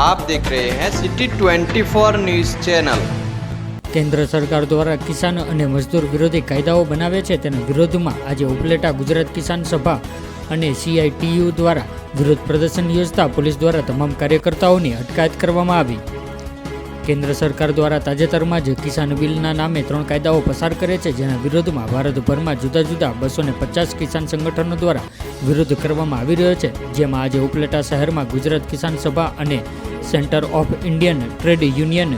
आप देख रहे हैं सिटी 24 न्यूज़ चैनल। केंद्र सरकार द्वारा किसान અને મજદૂર વિરોધી કાયદાઓ બનાવે છે તેના વિરોધમાં આજે ઉપલેટા ગુજરાત કિસાન સભા અને CITU દ્વારા વિરોધ પ્રદર્શન યોજતા પોલીસ દ્વારા તમામ કાર્યકર્તાઓની અટકાયત કરવામાં આવી। કેન્દ્ર સરકાર દ્વારા તાજેતરમાં જ કિસાન બિલના નામે 3 કાયદાઓ પસાર કરે છે, જેના વિરોધમાં ભારતભરમાં જુદા જુદા 250 કિસાન સંગઠનો દ્વારા વિરોધ કરવામાં આવી રહ્યો છે। જેમાં આજે ઉપલેટા શહેરમાં ગુજરાત કિસાન સભા અને centre of Indian trade union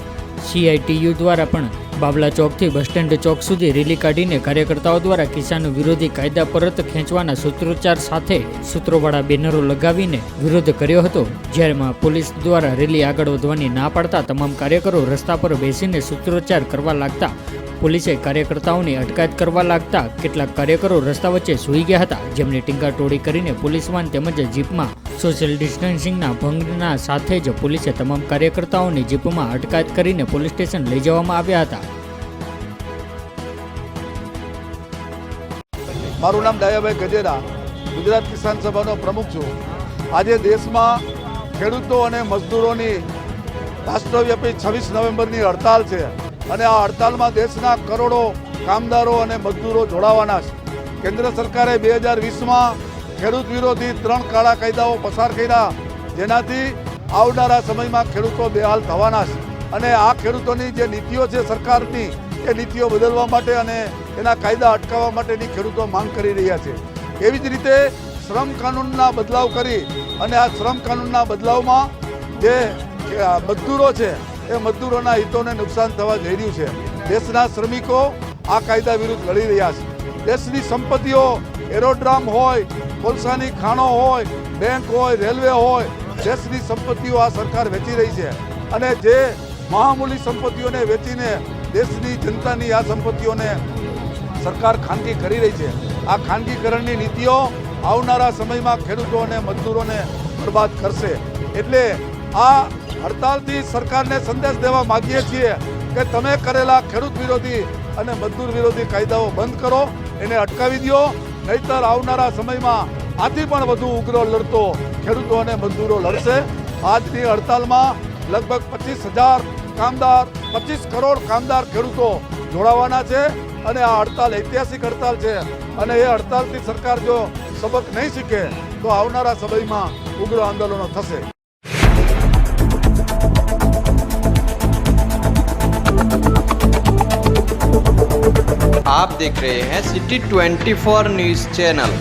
CITU દ્વારા પણ બાબલા ચોકથી બસ સ્ટેન્ડ ચોક સુધી રેલી કાઢીને કાર્યકર્તાઓ દ્વારા કિસાન વિરોધી કાયદા પરત ખેંચવાના સૂત્રોચ્ચાર સાથે સૂત્રોવાળા બેનરો લગાવીને વિરોધ કર્યો હતો। જેમાં પોલીસ દ્વારા રેલી આગળ વધવાની ના પાડતા તમામ કાર્યકરો રસ્તા પર બેસીને સૂત્રોચ્ચાર કરવા લાગતા પોલીસે કાર્યકર્તાઓની અટકાયત કરવા લાગતા કેટલાક કાર્યકરો રસ્તા વચ્ચે સૂઈ ગયા હતા, જેમની ટીંગાટોળી કરીને પોલીસ વાન તેમજ જીપમાં સોશિયલ ડિસ્ટન્સિંગના ભંગના સાથે જ પોલીસે તમામ કાર્યકર્તાઓની જીપમાં અટકાયત કરીને પોલીસ સ્ટેશન લઈ જવામાં આવ્યા હતા। મારું નામ ડાયાભાઈ ગજેરા, ગુજરાત કિસાન સભાનો પ્રમુખ છું। આજે દેશમાં ખેડૂતો અને મજદૂરોની રાષ્ટ્રવ્યાપી 26 નવેમ્બરની હડતાલ છે અને આ હડતાલમાં દેશના કરોડો કામદારો અને મજદૂરો જોડાવાના છે। કેન્દ્ર સરકારે 2020માં ખેડૂત વિરોધી 3 કાળા કાયદાઓ પસાર કર્યા, જેનાથી આવનારા સમયમાં ખેડૂતો બેહાલ થવાના છે અને આ ખેડૂતોની જે નીતિઓ છે સરકારની, એ નીતિઓ બદલવા માટે અને એના કાયદા અટકાવવા માટેની ખેડૂતો માંગ કરી રહ્યા છે। એવી જ રીતે શ્રમ કાનૂનના બદલાવ કરી અને આ શ્રમ કાનૂનના બદલાવમાં જે મજદૂરો છે એ મજદૂરોના હિતોને નુકસાન થવા જઈ રહ્યું છે। દેશના શ્રમિકો આ કાયદા વિરુદ્ધ લડી રહ્યા છે। દેશની સંપત્તિઓ એરોડ્રામ હોય, કોલસાની ખાણો હોય, બેંક હોય, રેલવે હોય, દેશની સંપત્તિઓ આ સરકાર વેચી રહી છે અને જે મહામૂલી સંપત્તિઓને વેચીને દેશની જનતાની આ સંપત્તિઓને સરકાર ખાનગી કરી રહી છે। આ ખાનગીકરણની નીતિઓ આવનારા સમયમાં ખેડૂતો અને મજદૂરોને બરબાદ કરશે। એટલે આ હડતાલથી સરકારને સંદેશ દેવા માગીએ છીએ કે તમે કરેલા ખેડૂત વિરોધી અને મજદૂર વિરોધી કાયદાઓ બંધ કરો, એને અટકાવી દો, નહીતર આવનારા સમયમાં આથી પણ વધુ ઉગ્ર લડતો ખેડૂતો અને મજદૂરો લડશે। આજની હડતાલમાં લગભગ 25,000 કામદાર, 25 કરોડ કામદાર ખેડૂતો જોડાવાના છે અને આ હડતાલ ઐતિહાસિક હડતાલ છે અને એ હડતાલથી સરકાર જો સબક નહીં શીખે તો આવનારા સમયમાં ઉગ્ર આંદોલનો થશે। आप देख रहे हैं सिटी 24 न्यूज़ चैनल।